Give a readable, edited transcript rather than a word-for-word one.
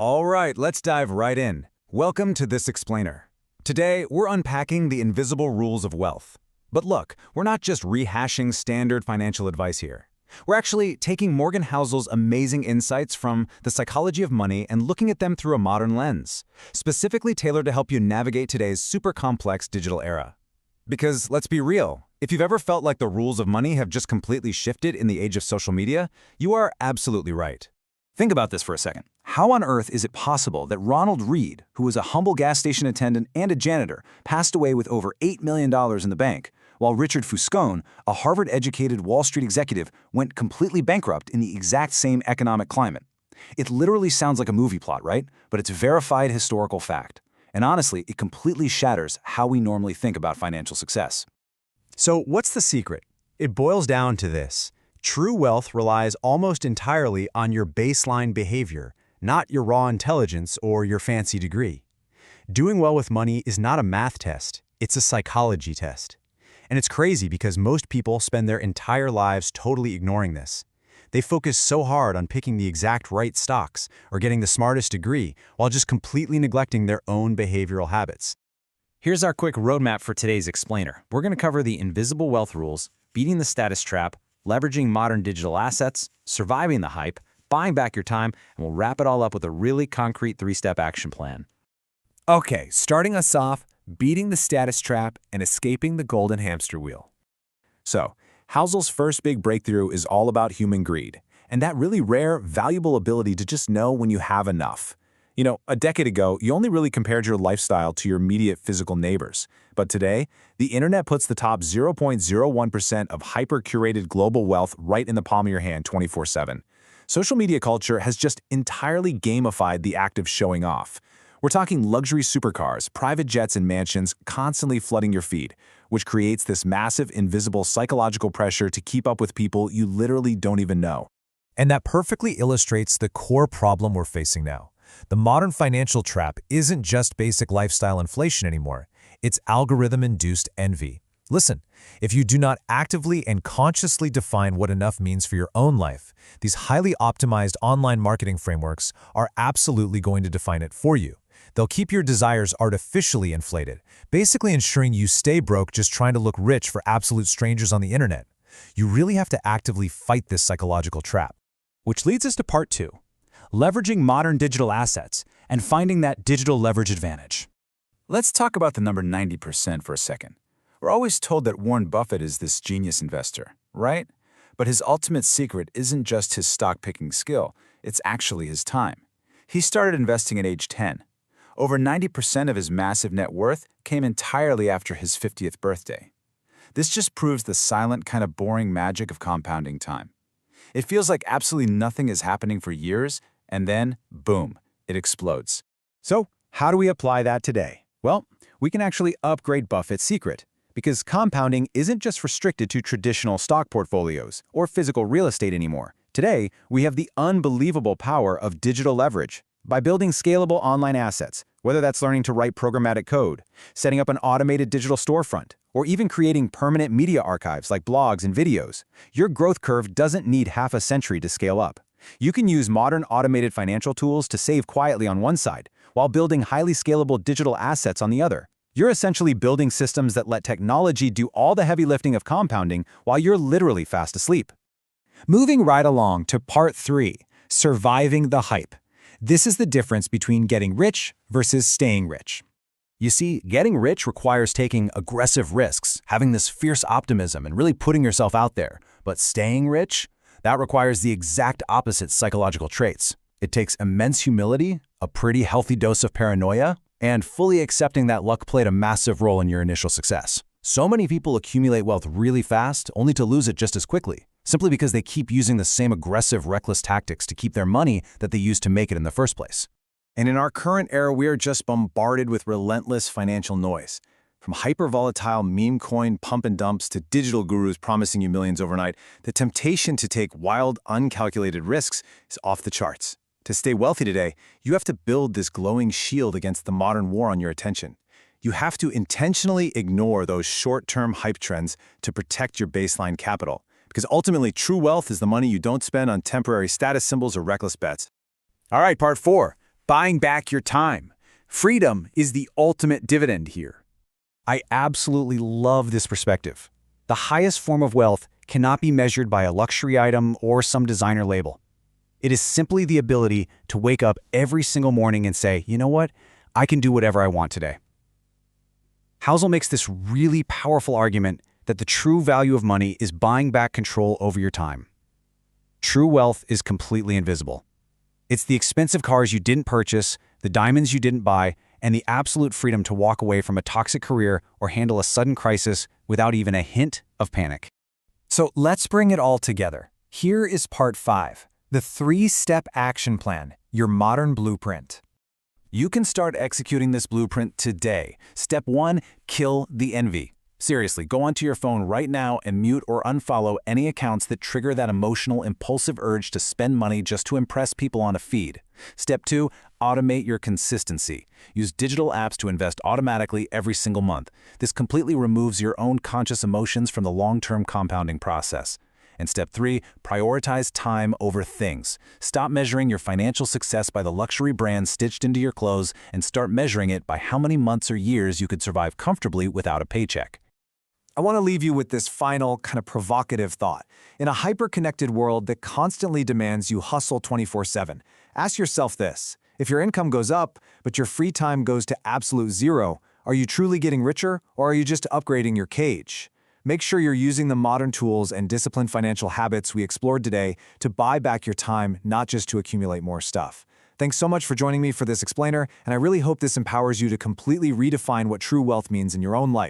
All right, let's dive right in. Welcome to This Explainer. Today, we're unpacking the invisible rules of wealth. But look, we're not just rehashing standard financial advice here. We're actually taking Morgan Housel's amazing insights from the psychology of money and looking at them through a modern lens, specifically tailored to help you navigate today's super complex digital era. Because let's be real, if you've ever felt like the rules of money have just completely shifted in the age of social media, you are absolutely right. Think about this for a second. How on earth is it possible that Ronald Reed, who was a humble gas station attendant and a janitor, passed away with over $8 million in the bank, while Richard Fuscone, a Harvard-educated Wall Street executive, went completely bankrupt in the exact same economic climate? It literally sounds like a movie plot, right? But it's verified historical fact. And honestly, it completely shatters how we normally think about financial success. So what's the secret? It boils down to this. True wealth relies almost entirely on your baseline behavior, not your raw intelligence or your fancy degree. Doing well with money is not a math test, it's a psychology test. And it's crazy because most people spend their entire lives totally ignoring this. They focus so hard on picking the exact right stocks or getting the smartest degree while just completely neglecting their own behavioral habits. Here's our quick roadmap for today's explainer. We're going to cover the invisible wealth rules, beating the status trap, leveraging modern digital assets, surviving the hype, buying back your time, and we'll wrap it all up with a really concrete 3-step action plan. Okay, starting us off, beating the status trap and escaping the golden hamster wheel. So, Housel's first big breakthrough is all about human greed, and that really rare, valuable ability to just know when you have enough. You know, a decade ago, you only really compared your lifestyle to your immediate physical neighbors. But today, the internet puts the top 0.01% of hyper-curated global wealth right in the palm of your hand 24/7. Social media culture has just entirely gamified the act of showing off. We're talking luxury supercars, private jets, and mansions constantly flooding your feed, which creates this massive, invisible psychological pressure to keep up with people you literally don't even know. And that perfectly illustrates the core problem we're facing now. The modern financial trap isn't just basic lifestyle inflation anymore. It's algorithm-induced envy. Listen, if you do not actively and consciously define what enough means for your own life, these highly optimized online marketing frameworks are absolutely going to define it for you. They'll keep your desires artificially inflated, basically ensuring you stay broke just trying to look rich for absolute strangers on the internet. You really have to actively fight this psychological trap. Which leads us to part 2. Leveraging modern digital assets and finding that digital leverage advantage. Let's talk about the number 90% for a second. We're always told that Warren Buffett is this genius investor, right? But his ultimate secret isn't just his stock-picking skill, it's actually his time. He started investing at age 10. Over 90% of his massive net worth came entirely after his 50th birthday. This just proves the silent, kind of boring magic of compounding time. It feels like absolutely nothing is happening for years, and then, boom, it explodes. So, how do we apply that today? Well, we can actually upgrade Buffett's secret, because compounding isn't just restricted to traditional stock portfolios or physical real estate anymore. Today, we have the unbelievable power of digital leverage. By building scalable online assets, whether that's learning to write programmatic code, setting up an automated digital storefront, or even creating permanent media archives like blogs and videos, your growth curve doesn't need half a century to scale up. You can use modern automated financial tools to save quietly on one side, while building highly scalable digital assets on the other. You're essentially building systems that let technology do all the heavy lifting of compounding while you're literally fast asleep. Moving right along to part 3, surviving the hype. This is the difference between getting rich versus staying rich. You see, getting rich requires taking aggressive risks, having this fierce optimism, and really putting yourself out there. But staying rich? That requires the exact opposite psychological traits. It takes immense humility, a pretty healthy dose of paranoia, and fully accepting that luck played a massive role in your initial success. So many people accumulate wealth really fast, only to lose it just as quickly, simply because they keep using the same aggressive, reckless tactics to keep their money that they used to make it in the first place. And in our current era, we are just bombarded with relentless financial noise. From hyper-volatile meme coin pump and dumps to digital gurus promising you millions overnight, the temptation to take wild, uncalculated risks is off the charts. To stay wealthy today, you have to build this glowing shield against the modern war on your attention. You have to intentionally ignore those short-term hype trends to protect your baseline capital. Because ultimately, true wealth is the money you don't spend on temporary status symbols or reckless bets. All right, part 4. buying back your time. Freedom is the ultimate dividend here. I absolutely love this perspective. The highest form of wealth cannot be measured by a luxury item or some designer label. It is simply the ability to wake up every single morning and say, you know what, I can do whatever I want today. Housel makes this really powerful argument that the true value of money is buying back control over your time. True wealth is completely invisible. It's the expensive cars you didn't purchase, the diamonds you didn't buy, and the absolute freedom to walk away from a toxic career or handle a sudden crisis without even a hint of panic. So let's bring it all together. Here is part 5, the 3-step action plan, your modern blueprint. You can start executing this blueprint today. Step 1, kill the envy. Seriously, go onto your phone right now and mute or unfollow any accounts that trigger that emotional, impulsive urge to spend money just to impress people on a feed. Step 2, automate your consistency. Use digital apps to invest automatically every single month. This completely removes your own conscious emotions from the long-term compounding process. And step 3, prioritize time over things. Stop measuring your financial success by the luxury brands stitched into your clothes and start measuring it by how many months or years you could survive comfortably without a paycheck. I want to leave you with this final, kind of provocative thought. In a hyper-connected world that constantly demands you hustle 24/7, ask yourself this. If your income goes up, but your free time goes to absolute zero, are you truly getting richer, or are you just upgrading your cage? Make sure you're using the modern tools and disciplined financial habits we explored today to buy back your time, not just to accumulate more stuff. Thanks so much for joining me for this explainer, and I really hope this empowers you to completely redefine what true wealth means in your own life.